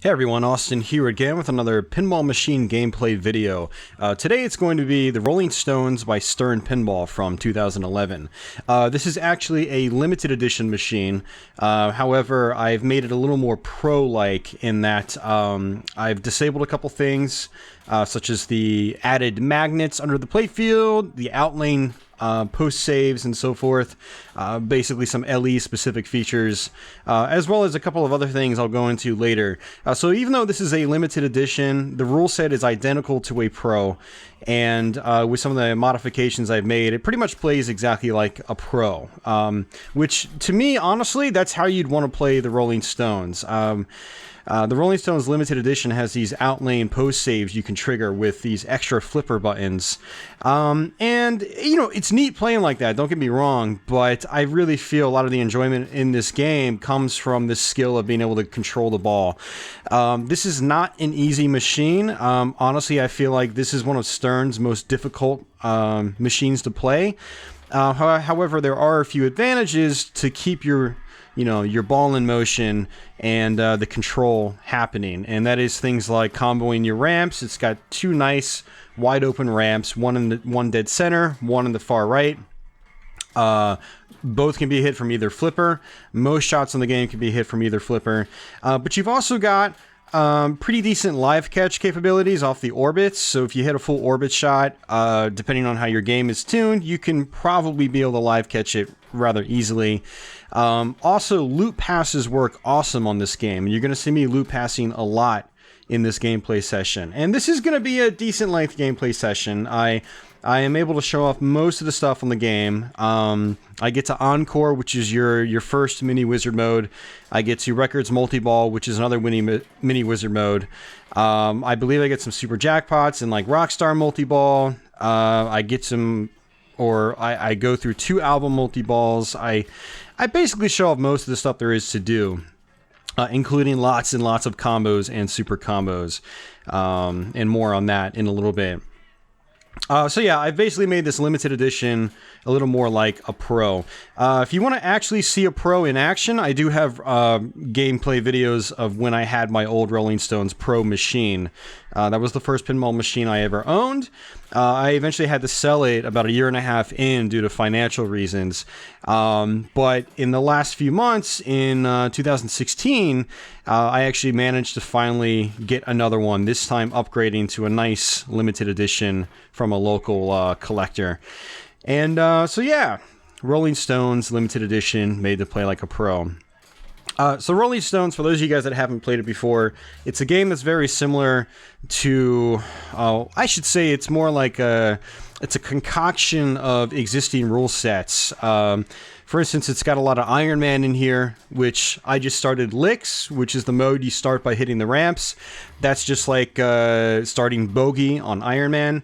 Hey everyone, Austin here again with another Pinball Machine gameplay video. Today it's going to be the Rolling Stones by Stern Pinball from 2011. This is actually a limited edition machine. However, I've made it a little more pro-like in that I've disabled a couple things, such as the added magnets under the playfield, the outlane post saves and so forth, basically some LE specific features, as well as a couple of other things I'll go into later. So even though this is a limited edition, the rule set is identical to a Pro, and with some of the modifications I've made, it pretty much plays exactly like a Pro, which to me, honestly, that's how you'd want to play the Rolling Stones. The Rolling Stones limited edition has these outlane post saves you can trigger with these extra flipper buttons. And, you know, it's neat playing like that, don't get me wrong, but I really feel a lot of the enjoyment in this game comes from the skill of being able to control the ball. This is not an easy machine. Honestly, I feel like this is one of Stern's most difficult machines to play. However, there are a few advantages to keep your ball in motion and the control happening. And that is things like comboing your ramps. It's got two nice wide open ramps, one dead center, one in the far right. Both can be hit from either flipper. Most shots in the game can be hit from either flipper. But you've also got pretty decent live catch capabilities off the orbits. So if you hit a full orbit shot, depending on how your game is tuned, you can probably be able to live catch it rather easily. Also, loop passes work awesome on this game. You're going to see me loop passing a lot in this gameplay session. And this is going to be a decent length gameplay session. I am able to show off most of the stuff on the game. I get to Encore, which is your first mini wizard mode. I get to Records Multi-Ball, which is another mini wizard mode. I believe I get some super jackpots and like Rockstar Multi-Ball. I get some, or I go through 2 album multi-balls. I basically show off most of the stuff there is to do, including lots and lots of combos and super combos, and more on that in a little bit. So yeah, I've basically made this limited edition a little more like a Pro. If you want to actually see a Pro in action, I do have gameplay videos of when I had my old Rolling Stones Pro machine. That was the first pinball machine I ever owned. I eventually had to sell it about a year and a half in due to financial reasons. But in the last few months, in 2016, I actually managed to finally get another one, this time upgrading to a nice limited edition from a local collector. And so yeah, Rolling Stones limited edition, made to play like a Pro. So Rolling Stones, for those of you guys that haven't played it before, it's a game that's very similar to, I should say it's more like it's a concoction of existing rule sets. For instance, it's got a lot of Iron Man in here, which I just started Licks, which is the mode you start by hitting the ramps. That's just like starting Bogey on Iron Man.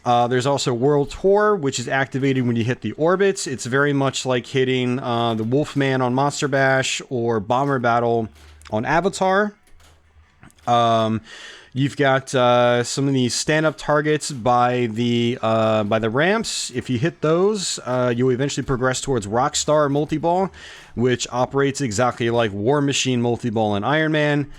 There's also World Tour, which is activated when you hit the orbits. It's very much like hitting the Wolfman on Monster Bash or Bomber Battle on Avatar. You've got some of these stand-up targets by the ramps. If you hit those, you'll eventually progress towards Rockstar Multi-Ball, which operates exactly like War Machine Multi-Ball and Iron Man.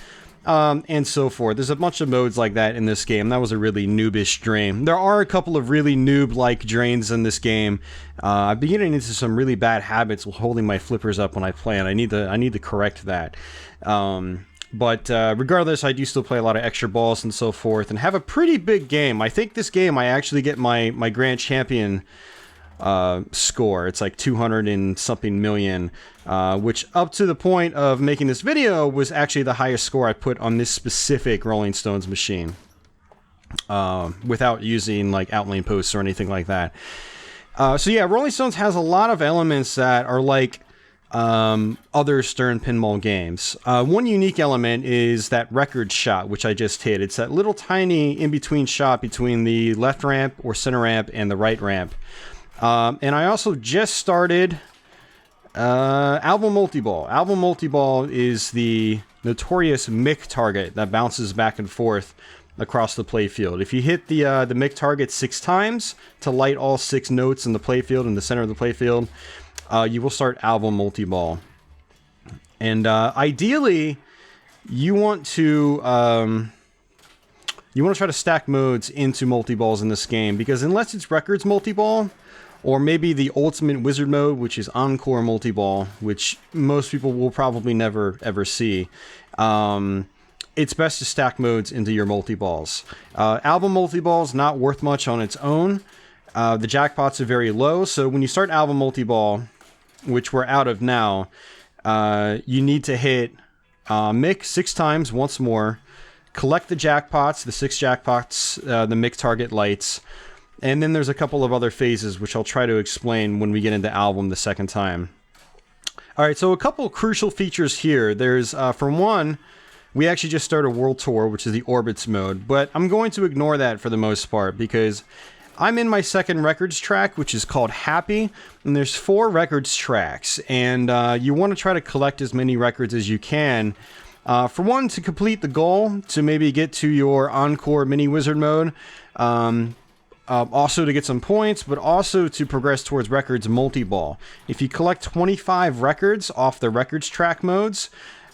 And so forth. There's a bunch of modes like that in this game. That was a really noobish drain. There are a couple of really noob-like drains in this game. I've been getting into some really bad habits with holding my flippers up when I play, and I need to correct that. But regardless, I do still play a lot of extra balls and so forth, and have a pretty big game. I think this game I actually get my Grand Champion score. It's like 200 and something million, which up to the point of making this video was actually the highest score I put on this specific Rolling Stones machine, without using like outlane posts or anything like that. So yeah, Rolling Stones has a lot of elements that are like other Stern pinball games. One unique element is that record shot, which I just hit. It's that little tiny in-between shot between the left ramp or center ramp and the right ramp. And I also just started Album Multi-Ball. Album Multi-Ball is the notorious Mick target that bounces back and forth across the playfield. If you hit the Mick target 6 times to light all 6 notes in the playfield, in the center of the playfield, you will start Album Multi-Ball. And ideally, you want to try to stack modes into multi-balls in this game, because unless it's records multi-ball, or maybe the ultimate wizard mode, which is encore multi-ball, which most people will probably never ever see, it's best to stack modes into your multi-balls. Album multi-balls not worth much on its own. The jackpots are very low, so when you start album multi-ball, which we're out of now, you need to hit Mick 6 times once more, collect the jackpots, the 6 jackpots, the Mick target lights, and then there's a couple of other phases, which I'll try to explain when we get into album the second time. Alright, so a couple crucial features here. There's, for one, we actually just started a world tour, which is the Orbits mode, but I'm going to ignore that for the most part, because I'm in my second records track, which is called Happy, and there's 4 records tracks, and you want to try to collect as many records as you can. For one, to complete the goal, to maybe get to your Encore Mini Wizard mode, also to get some points, but also to progress towards records multi-ball. If you collect 25 records off the records track modes,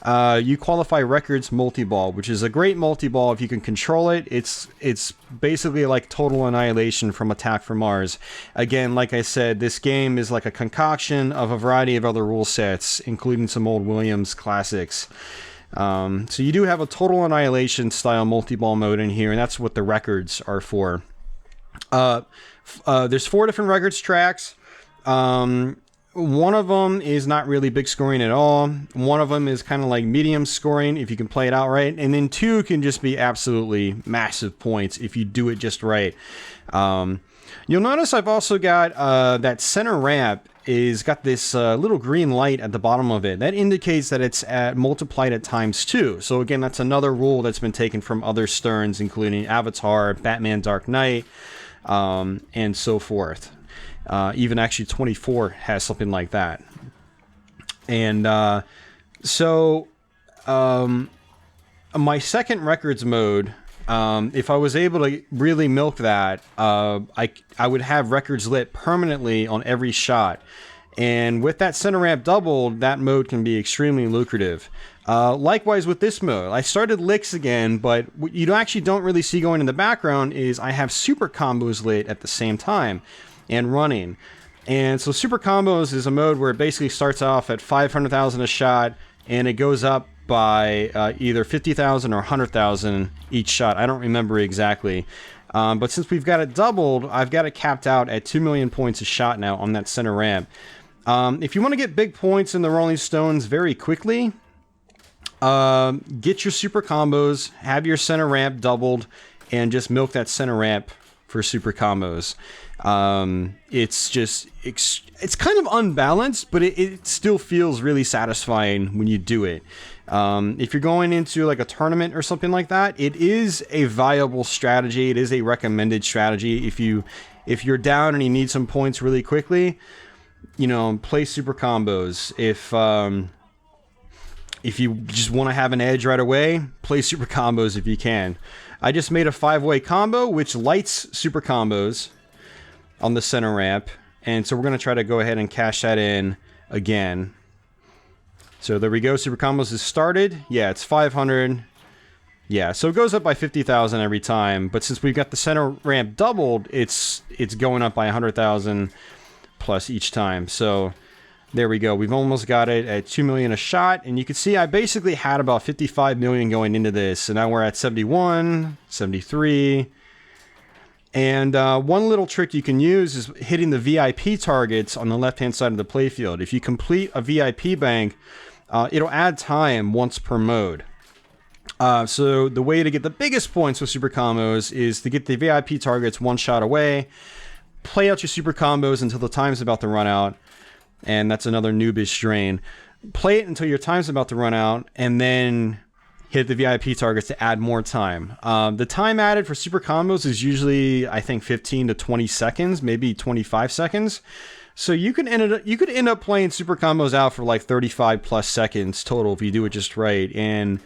you qualify records multi-ball, which is a great multi-ball if you can control it. It's basically like Total Annihilation from Attack from Mars. Again, like I said, this game is like a concoction of a variety of other rule sets, including some old Williams classics. So you do have a Total Annihilation style multi-ball mode in here, and that's what the records are for. There's 4 different records tracks. One of them is not really big scoring at all. One of them is kind of like medium scoring if you can play it out right. And then 2 can just be absolutely massive points if you do it just right. You'll notice I've also got that center ramp is got this little green light at the bottom of it. That indicates that it's multiplied at ×2. So again, that's another rule that's been taken from other Sterns, including Avatar, Batman Dark Knight, and so forth. Even actually 24 has something like that. And my second records mode, if I was able to really milk that, I would have records lit permanently on every shot. And with that center ramp doubled, that mode can be extremely lucrative. Likewise with this mode, I started licks again, but what you actually don't really see going in the background is I have super combos lit at the same time and running. And so super combos is a mode where it basically starts off at 500,000 a shot, and it goes up by either 50,000 or 100,000 each shot. I don't remember exactly. But since we've got it doubled, I've got it capped out at 2 million points a shot now on that center ramp. If you want to get big points in the Rolling Stones very quickly, get your super combos, have your center ramp doubled, and just milk that center ramp for super combos. It's kind of unbalanced, but it still feels really satisfying when you do it. If you're going into like a tournament or something like that, it is a viable strategy. It is a recommended strategy. If you're down and you need some points really quickly, play super combos. If you just want to have an edge right away, play super combos if you can. I just made a 5-way combo, which lights super combos on the center ramp. And so we're going to try to go ahead and cash that in again. So there we go. Super combos is started. Yeah, it's 500. Yeah, so it goes up by 50,000 every time. But since we've got the center ramp doubled, it's going up by 100,000 plus each time. So there we go. We've almost got it at 2 million a shot. And you can see I basically had about 55 million going into this. So now we're at 71, 73. And one little trick you can use is hitting the VIP targets on the left-hand side of the playfield. If you complete a VIP bank, it'll add time once per mode. So the way to get the biggest points with super combos is to get the VIP targets one shot away, play out your super combos until the time's about to run out, and that's another noobish drain. Play it until your time's about to run out, and then hit the VIP targets to add more time. The time added for super combos is usually, I think, 15 to 20 seconds, maybe 25 seconds. So you could end up playing super combos out for like 35 plus seconds total if you do it just right, and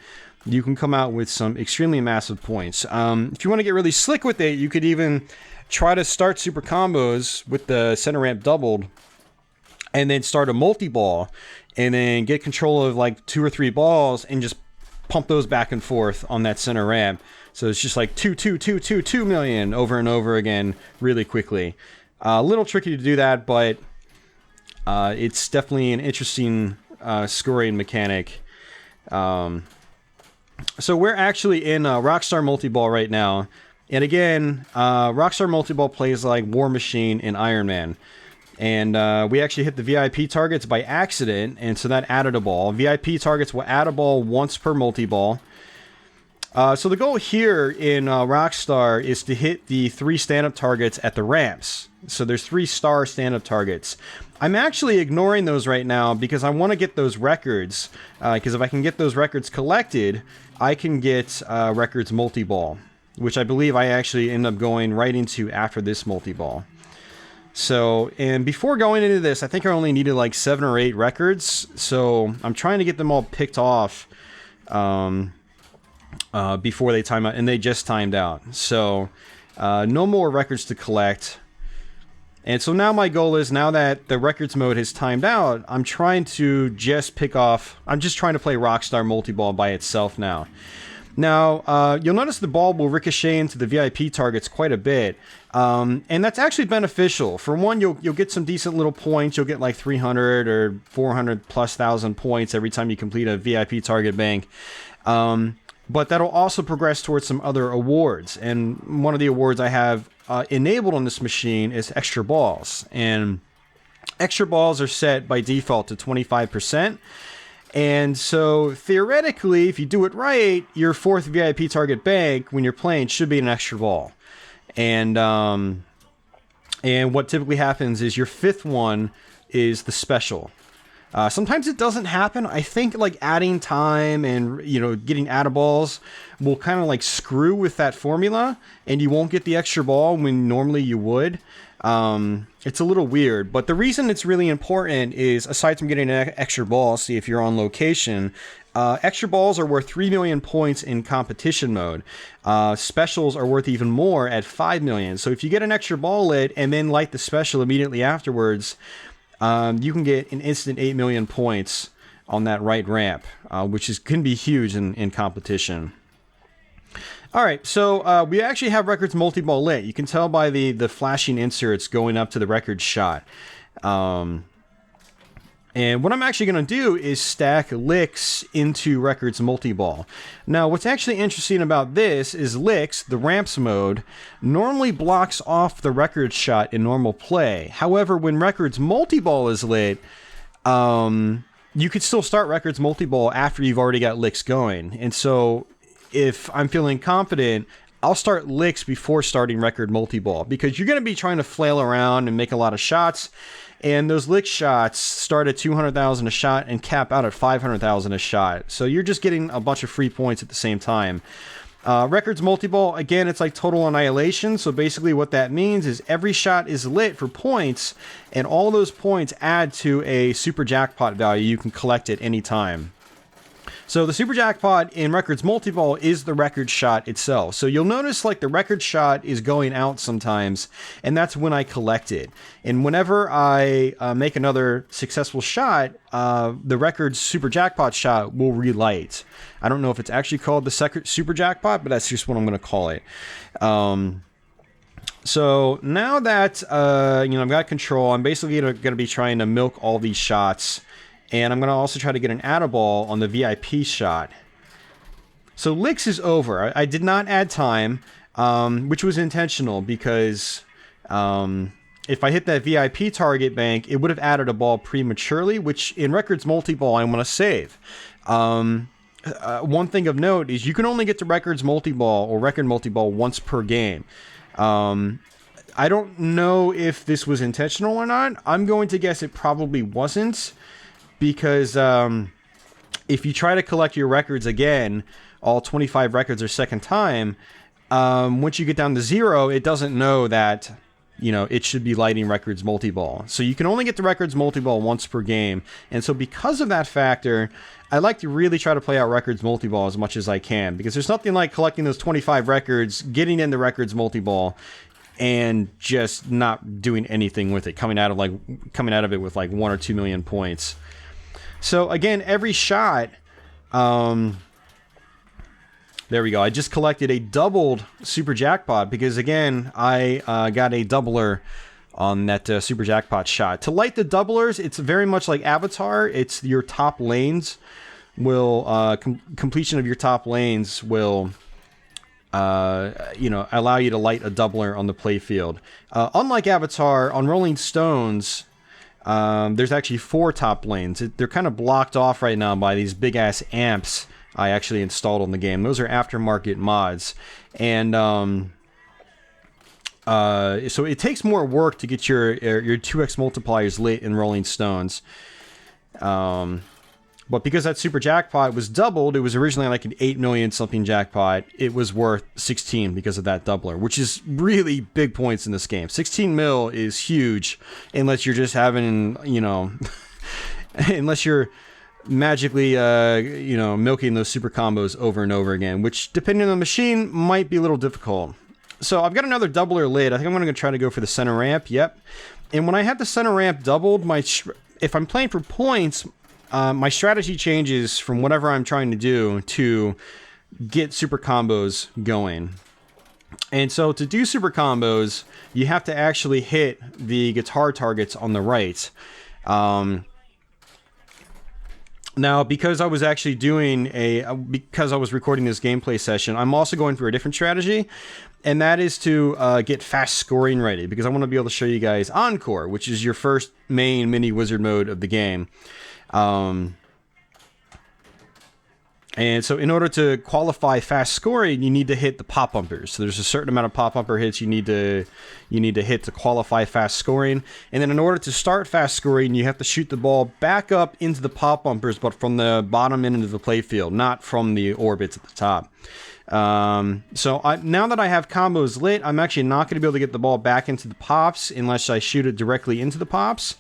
you can come out with some extremely massive points. If you want to get really slick with it, you could even try to start super combos with the center ramp doubled, and then start a multi-ball, and then get control of like 2 or 3 balls, and just pump those back and forth on that center ramp. So it's just like 2 million over and over again really quickly. A little tricky to do that, but it's definitely an interesting scoring mechanic. So we're actually in Rockstar Multiball right now. And again, Rockstar Multiball plays like War Machine and Iron Man. And we actually hit the VIP targets by accident, and so that added a ball. VIP targets will add a ball once per multi-ball. So the goal here in Rockstar is to hit the 3 stand-up targets at the ramps. So there's 3 star stand-up targets. I'm actually ignoring those right now because I want to get those records. Because if I can get those records collected, I can get records multi-ball, which I believe I actually end up going right into after this multi-ball. So, and before going into this, I think I only needed like 7 or 8 records. So I'm trying to get them all picked off before they time out, and they just timed out. So no more records to collect. And so now my goal is, now that the records mode has timed out, I'm trying to just pick off, I'm just trying to play Rockstar Multiball by itself now. Now, you'll notice the ball will ricochet into the VIP targets quite a bit. And that's actually beneficial. For one, you'll get some decent little points. You'll get like 300 or 400 plus thousand points every time you complete a VIP target bank. But that'll also progress towards some other awards. And one of the awards I have enabled on this machine is extra balls. And extra balls are set by default to 25%. And so theoretically, if you do it right, your 4th VIP target bank when you're playing should be an extra ball. And what typically happens is your 5th one is the special. Sometimes it doesn't happen. I think like adding time and, you know, getting add balls will kind of like screw with that formula, and you won't get the extra ball when normally you would. It's a little weird, but the reason it's really important is, aside from getting an extra ball, see if you're on location, extra balls are worth 3 million points in competition mode. Specials are worth even more at 5 million. So if you get an extra ball lit and then light the special immediately afterwards, you can get an instant 8 million points on that right ramp, which can be huge in competition. All right, so we actually have records multi-ball lit. You can tell by the flashing inserts going up to the record shot. And what I'm actually going to do is stack licks into records multi-ball. Now, what's actually interesting about this is licks, the ramps mode, normally blocks off the record shot in normal play. However, when records multi-ball is lit, you could still start records multi-ball after you've already got licks going. And so if I'm feeling confident, I'll start licks before starting record multi-ball, because you're going to be trying to flail around and make a lot of shots. And those lick shots start at 200,000 a shot and cap out at 500,000 a shot. So you're just getting a bunch of free points at the same time. Records multi-ball, again, it's like total annihilation. So basically what that means is every shot is lit for points, and all those points add to a super jackpot value you can collect at any time. So the super jackpot in records multi-ball is the record shot itself. So you'll notice like the record shot is going out sometimes, and that's when I collect it. And whenever I make another successful shot, the record super jackpot shot will relight. I don't know if it's actually called the super jackpot, but that's just what I'm going to call it. So now that I've got control, I'm basically going to be trying to milk all these shots. And I'm going to also try to get an add-a-ball on the VIP shot. So licks is over. I did not add time, which was intentional, because if I hit that VIP target bank, it would have added a ball prematurely, which in records multi-ball I want to save. One thing of note is you can only get to records multi-ball or record multi-ball once per game. I don't know if this was intentional or not. I'm going to guess it probably wasn't. Because if you try to collect your records again, all 25 records a second time, once you get down to 0, it doesn't know that, it should be lighting records multi-ball. So you can only get the records multi-ball once per game. And so because of that factor, I like to really try to play out records multi-ball as much as I can. Because there's nothing like collecting those 25 records, getting in the records multi-ball, and just not doing anything with it, coming out of it with like 1 or 2 million points. So again, every shot There we go. I just collected a doubled super jackpot because, again, I got a doubler on that super jackpot shot. To light the doublers, it's very much like Avatar. It's your top lanes will completion of your top lanes will allow you to light a doubler on the playfield. Unlike Avatar, on Rolling Stones, there's actually 4 top lanes. They're kind of blocked off right now by these big ass amps I actually installed on the game. Those are aftermarket mods, and so it takes more work to get your 2x multipliers lit in Rolling Stones. But because that super jackpot was doubled, it was originally like an 8 million something jackpot. It was worth 16 because of that doubler, which is really big points in this game. 16 mil is huge, unless you're just having, unless you're magically, milking those super combos over and over again, which, depending on the machine, might be a little difficult. So I've got another doubler lit. I think I'm going to try to go for the center ramp. Yep. And when I have the center ramp doubled, if I'm playing for points, my strategy changes from whatever I'm trying to do to get super combos going. And so to do super combos, you have to actually hit the guitar targets on the right. Now, because I was actually because I was recording this gameplay session, I'm also going for a different strategy, and that is to get fast scoring ready, because I want to be able to show you guys Encore, which is your first main mini wizard mode of the game. And so in order to qualify fast scoring, you need to hit the pop bumpers. So there's a certain amount of pop bumper hits you need to hit to qualify fast scoring. And then in order to start fast scoring, you have to shoot the ball back up into the pop bumpers, but from the bottom end of the playfield, not from the orbits at the top. So now that I have combos lit, I'm actually not going to be able to get the ball back into the pops unless I shoot it directly into the pops.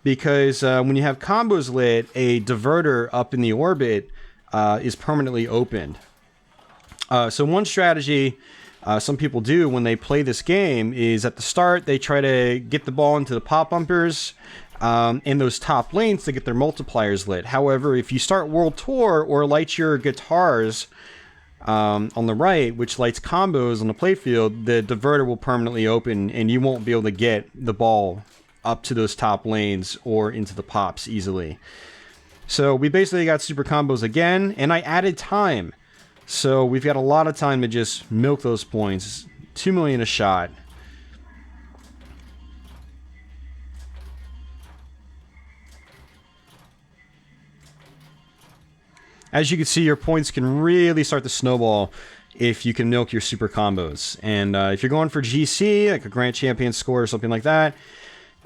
Because when you have combos lit, a diverter up in the orbit is permanently opened. So one strategy some people do when they play this game is at the start, they try to get the ball into the pop bumpers in those top lanes to get their multipliers lit. However, if you start World Tour or light your guitars on the right, which lights combos on the playfield, the diverter will permanently open and you won't be able to get the ball up to those top lanes or into the pops easily. So we basically got super combos again, and I added time. So we've got a lot of time to just milk those points. 2 million a shot. As you can see, your points can really start to snowball if you can milk your super combos. And if you're going for GC, like a Grand Champion score or something like that,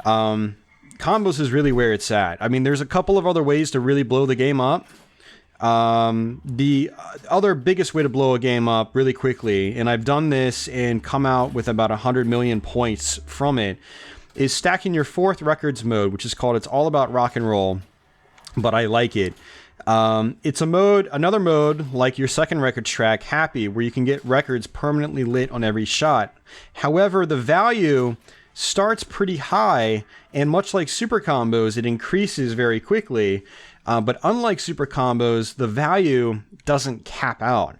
combos is really where it's at. I mean, there's a couple of other ways to really blow the game up. The other biggest way to blow a game up really quickly, and I've done this and come out with about 100 million points from it, is stacking your 4th records mode, which is called It's All About Rock and Roll, but I like it. It's another mode like your 2nd records track, Happy, where you can get records permanently lit on every shot. However, the value starts pretty high, and much like super combos, it increases very quickly. But unlike super combos, the value doesn't cap out.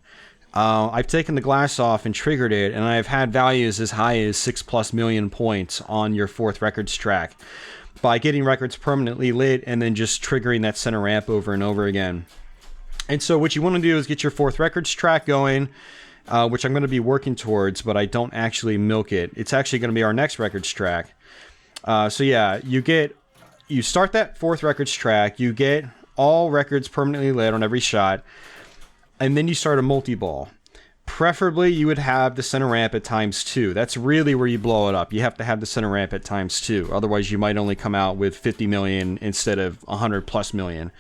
I've taken the glass off and triggered it, and I've had values as high as 6+ million points on your 4th records track by getting records permanently lit and then just triggering that center ramp over and over again. And so what you want to do is get your 4th records track going, which I'm going to be working towards, but I don't actually milk it. It's actually going to be our next records track. So yeah, you start that 4th records track, you get all records permanently lit on every shot, and then you start a multi-ball. Preferably, you would have the center ramp at ×2. That's really where you blow it up. You have to have the center ramp at ×2. Otherwise, you might only come out with 50 million instead of 100+ million.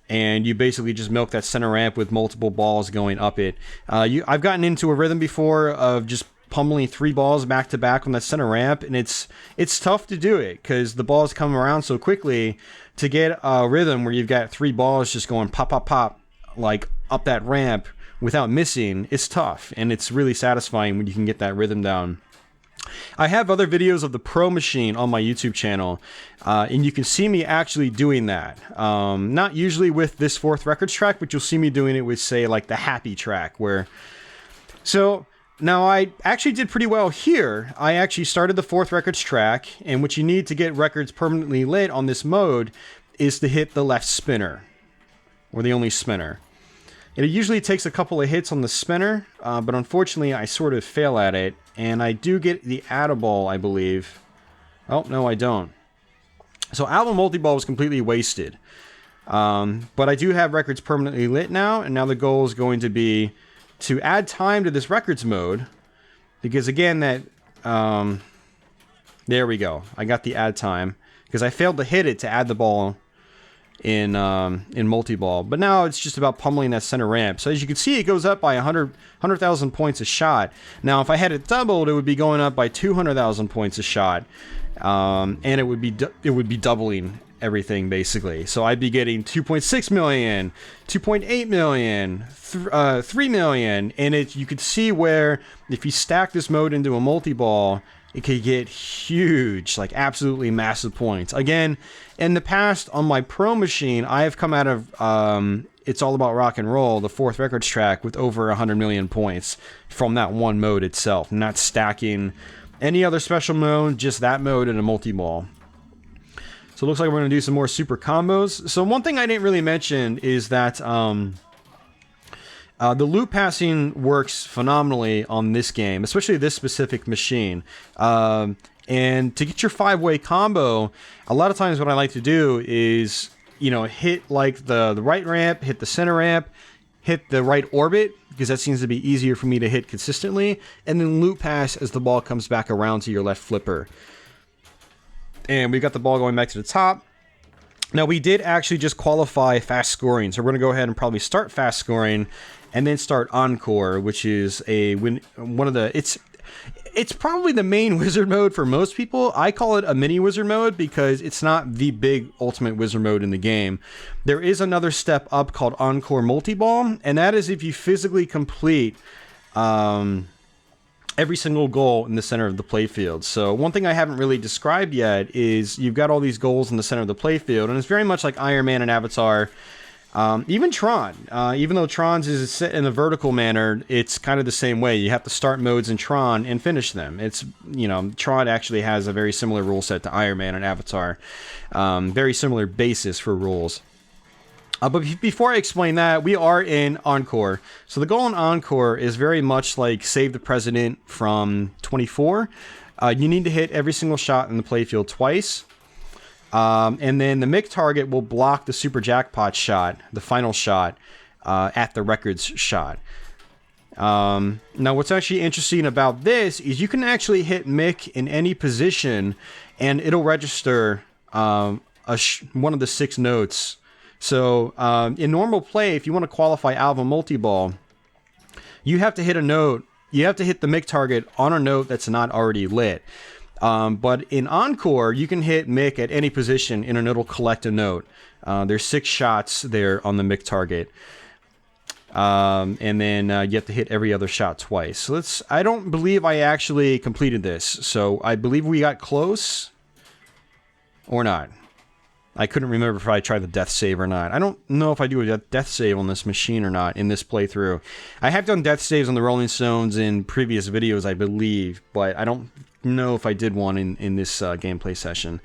And you basically just milk that center ramp with multiple balls going up it. I've gotten into a rhythm before of just pummeling 3 balls back to back on that center ramp, and it's tough to do it because the balls come around so quickly. To get a rhythm where you've got 3 balls just going pop, pop, pop, like up that ramp without missing, it's tough, and it's really satisfying when you can get that rhythm down. I have other videos of the Pro Machine on my YouTube channel, and you can see me actually doing that. Not usually with this 4th records track, but you'll see me doing it with, say, like the Happy track, where... So, now I actually did pretty well here. I actually started the 4th records track, and what you need to get records permanently lit on this mode is to hit the left spinner, or the only spinner. It usually takes a couple of hits on the spinner, but unfortunately I sort of fail at it, and I do get the Add-a-Ball, I believe. Oh, no, I don't. So Album Multi-Ball was completely wasted. But I do have records permanently lit now, and now the goal is going to be to add time to this records mode, because again, that... there we go. I got the add time, because I failed to hit it to add the ball in multi-ball, but now it's just about pummeling that center ramp. So as you can see, it goes up by 100,000 points a shot. Now, if I had it doubled, it would be going up by 200,000 points a shot, and it would be doubling everything basically. So I'd be getting 2.6 million, 2.8 million, 3 million, and you could see where if you stack this mode into a multi-ball, it could get huge, like absolutely massive points. Again, in the past on my Pro Machine, I have come out of It's All About Rock and Roll, the 4th records track, with over 100 million points from that one mode itself, not stacking any other special mode, just that mode in a multi-ball. So it looks like we're going to do some more super combos. So one thing I didn't really mention is that the loop passing works phenomenally on this game, especially this specific machine. And to get your 5-way combo, a lot of times what I like to do is, you know, hit like the right ramp, hit the center ramp, hit the right orbit, because that seems to be easier for me to hit consistently, and then loop pass as the ball comes back around to your left flipper. And we got the ball going back to the top. Now, we did actually just qualify fast scoring, so we're going to go ahead and probably start fast scoring and then start Encore, which is it's probably the main wizard mode for most people. I call it a mini wizard mode because it's not the big ultimate wizard mode in the game. There is another step up called Encore Multi-Ball, and that is if you physically complete every single goal in the center of the playfield. So one thing I haven't really described yet is you've got all these goals in the center of the playfield, and it's very much like Iron Man and Avatar. Even Tron, even though Tron's is set in a vertical manner, it's kind of the same way. You have to start modes in Tron and finish them. It's, you know, Tron actually has a very similar rule set to Iron Man and Avatar. Very similar basis for rules. But before I explain that, we are in Encore. So the goal in Encore is very much like Save the President from 24. You need to hit every single shot in the playfield twice. And then the MIC target will block the super jackpot shot, the final shot, at the records shot. Now, what's actually interesting about this is you can actually hit MIC in any position, and it'll register one of the 6 notes. So, in normal play, if you want to qualify Album Multi-Ball, you have to hit a note. You have to hit the MIC target on a note that's not already lit. But in Encore, you can hit MIC at any position and it'll collect a note. There's 6 shots there on the MIC target. And then you have to hit every other shot twice. So I don't believe I actually completed this. So I believe we got close or not. I couldn't remember if I tried the death save or not. I don't know if I do a death save on this machine or not in this playthrough. I have done death saves on the Rolling Stones in previous videos, I believe, but I don't know if I did one in this gameplay session.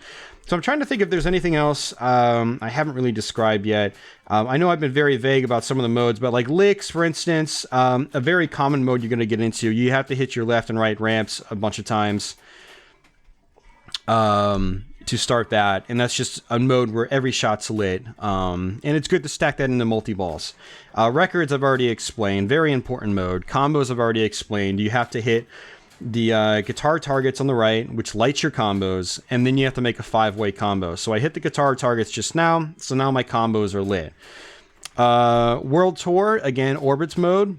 So I'm trying to think if there's anything else I haven't really described yet. I know I've been very vague about some of the modes, but like licks, for instance, a very common mode you're going to get into. You have to hit your left and right ramps a bunch of times to start that, and that's just a mode where every shot's lit, and it's good to stack that into multi-balls. Records I've already explained, very important mode. Combos I've already explained. You have to hit the guitar targets on the right, which lights your combos, and then you have to make a 5-way combo. So I hit the guitar targets just now, so now my combos are lit. World Tour, again, Orbits mode.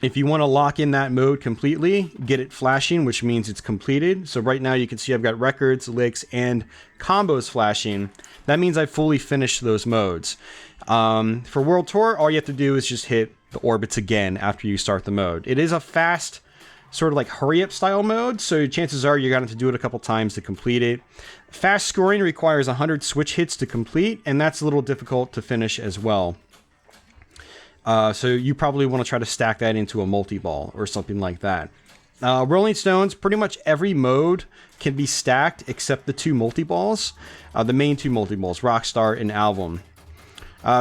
If you want to lock in that mode completely, get it flashing, which means it's completed. So right now you can see I've got records, licks, and combos flashing. That means I've fully finished those modes. For World Tour, all you have to do is just hit the orbits again after you start the mode. It is a fast sort of like hurry up style mode, so chances are you're going to have to do it a couple times to complete it. Fast scoring requires 100 switch hits to complete, and that's a little difficult to finish as well. So you probably want to try to stack that into a multi-ball or something like that. Rolling Stones, pretty much every mode can be stacked except the 2 multi-balls, the main 2 multi-balls, Rockstar and Album.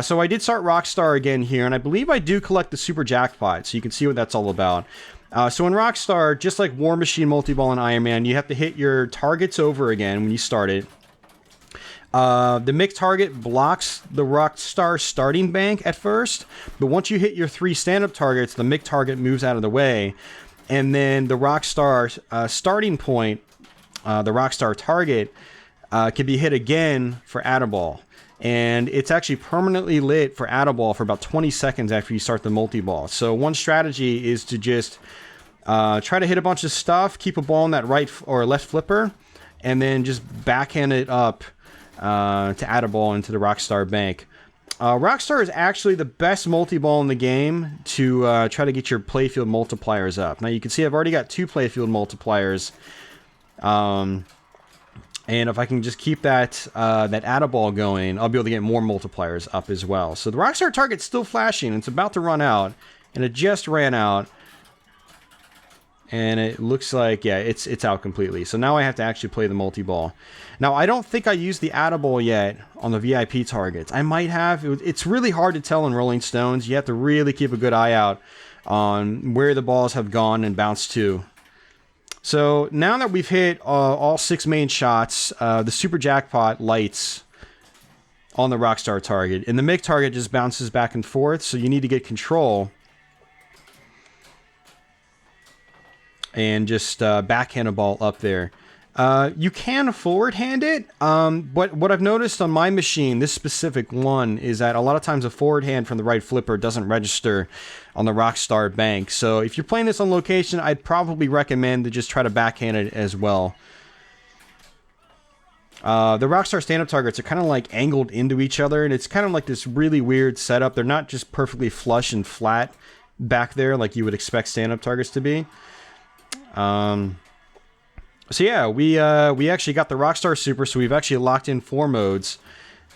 So I did start Rockstar again here, and I believe I do collect the Super Jackpot, so you can see what that's all about. So in Rockstar, just like War Machine, Multi-Ball, and Iron Man, you have to hit your targets over again when you start it. The mixed target blocks the Rockstar starting bank at first, but once you hit your 3 stand-up targets, the mixed target moves out of the way, and then the Rockstar starting point, the Rockstar target, can be hit again for Add-a-Ball. And it's actually permanently lit for Add-a-Ball for about 20 seconds after you start the multi-ball. So one strategy is to just try to hit a bunch of stuff, keep a ball in that right or left flipper, and then just backhand it up to Add-a-Ball into the Rockstar bank. Rockstar is actually the best multi-ball in the game to try to get your playfield multipliers up. Now you can see I've already got 2 playfield multipliers. And if I can just keep that Add-a-Ball going, I'll be able to get more multipliers up as well. So the Rockstar target's still flashing. It's about to run out. And it just ran out. And it looks like, yeah, it's out completely. So now I have to actually play the multi-ball. Now, I don't think I used the Add-a-Ball yet on the VIP targets. I might have. It's really hard to tell in Rolling Stones. You have to really keep a good eye out on where the balls have gone and bounced to. So now that we've hit all 6 main shots, the Super Jackpot lights on the Rockstar target. And the MIG target just bounces back and forth, so you need to get control. And just backhand a ball up there. You can forward hand it, but what I've noticed on my machine, this specific one, is that a lot of times a forward hand from the right flipper doesn't register on the Rockstar bank. So if you're playing this on location, I'd probably recommend to just try to backhand it as well. The Rockstar stand-up targets are kind of like angled into each other, and it's kind of like this really weird setup. They're not just perfectly flush and flat back there like you would expect stand-up targets to be. So yeah, we actually got the Rockstar Super, so we've actually locked in 4 modes.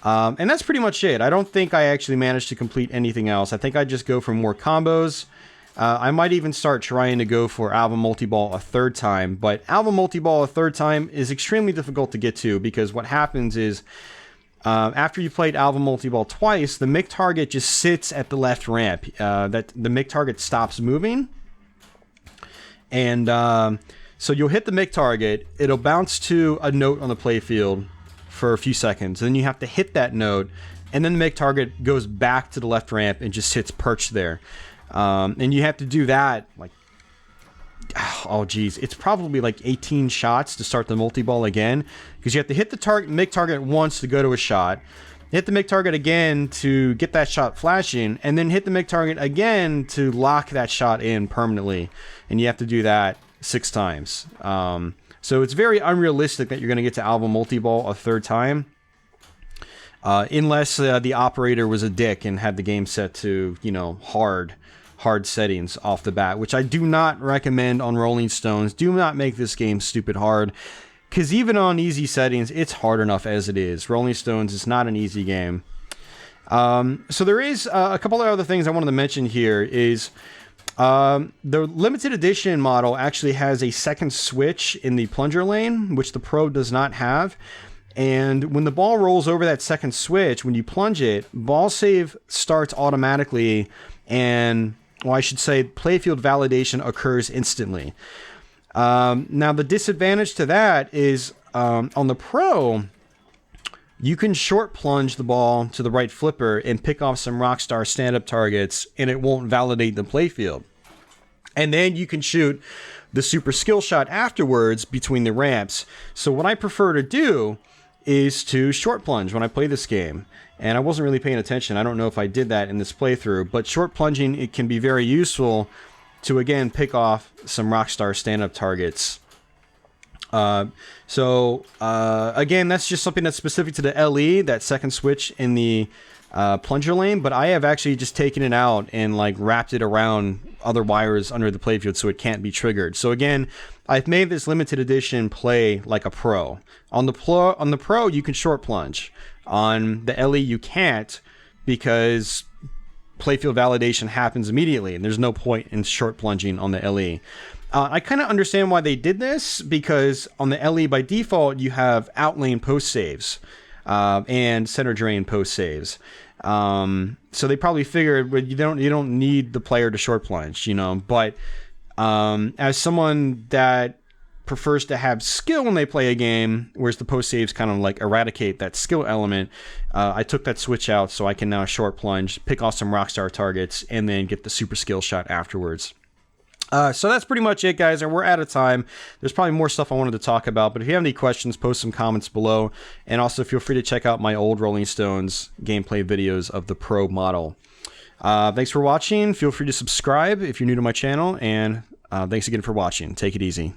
And that's pretty much it. I don't think I actually managed to complete anything else. I think I'd just go for more combos. I might even start trying to go for Album Multi-Ball a 3rd time, but Album Multi-Ball a 3rd time is extremely difficult to get to, because what happens is, after you played Album Multi-Ball twice, the MIG target just sits at the left ramp. That the MIG target stops moving. And so you'll hit the MIG target, it'll bounce to a note on the playfield for a few seconds, then you have to hit that note, and then the MIG target goes back to the left ramp and just sits perched there. And you have to do that, like, oh geez, it's probably like 18 shots to start the multi-ball again, because you have to hit the MIG target once to go to a shot, hit the MIG target again to get that shot flashing, and then hit the MIG target again to lock that shot in permanently. And you have to do that 6 times. So it's very unrealistic that you're going to get to Album Multi-Ball a 3rd time. Unless the operator was a dick and had the game set to, you know, hard settings off the bat, which I do not recommend on Rolling Stones. Do not make this game stupid hard, because even on easy settings, it's hard enough as it is. Rolling Stones is not an easy game. So there is a couple of other things I wanted to mention here is the limited edition model actually has a 2nd switch in the plunger lane, which the Pro does not have. And when the ball rolls over that 2nd switch, when you plunge it, ball save starts automatically, and, well, I should say playfield validation occurs instantly. Now, the disadvantage to that is on the Pro, you can short plunge the ball to the right flipper and pick off some Rockstar stand-up targets, and it won't validate the playfield. And then you can shoot the super skill shot afterwards between the ramps. So what I prefer to do is to short plunge when I play this game. And I wasn't really paying attention. I don't know if I did that in this playthrough, but short plunging, it can be very useful to, again, pick off some Rockstar stand-up targets. Again, that's just something that's specific to the LE, that 2nd switch in the plunger lane, but I have actually just taken it out and like wrapped it around other wires under the playfield so it can't be triggered. So again, I've made this limited edition play like a pro. On the pro, you can short plunge. On the LE, you can't, because playfield validation happens immediately, and there's no point in short plunging on the LE. I kind of understand why they did this, because on the LE by default you have outlane post saves and center drain post saves. So they probably figured, well, you don't need the player to short plunge, you know. But as someone that prefers to have skill when they play a game, whereas the post saves kind of like eradicate that skill element, I took that switch out so I can now short plunge, pick off some Rockstar targets, and then get the super skill shot afterwards. So that's pretty much it, guys, and we're out of time. There's probably more stuff I wanted to talk about, but if you have any questions, post some comments below, and also feel free to check out my old Rolling Stones gameplay videos of the Pro model. Thanks for watching. Feel free to subscribe if you're new to my channel, and thanks again for watching. Take it easy.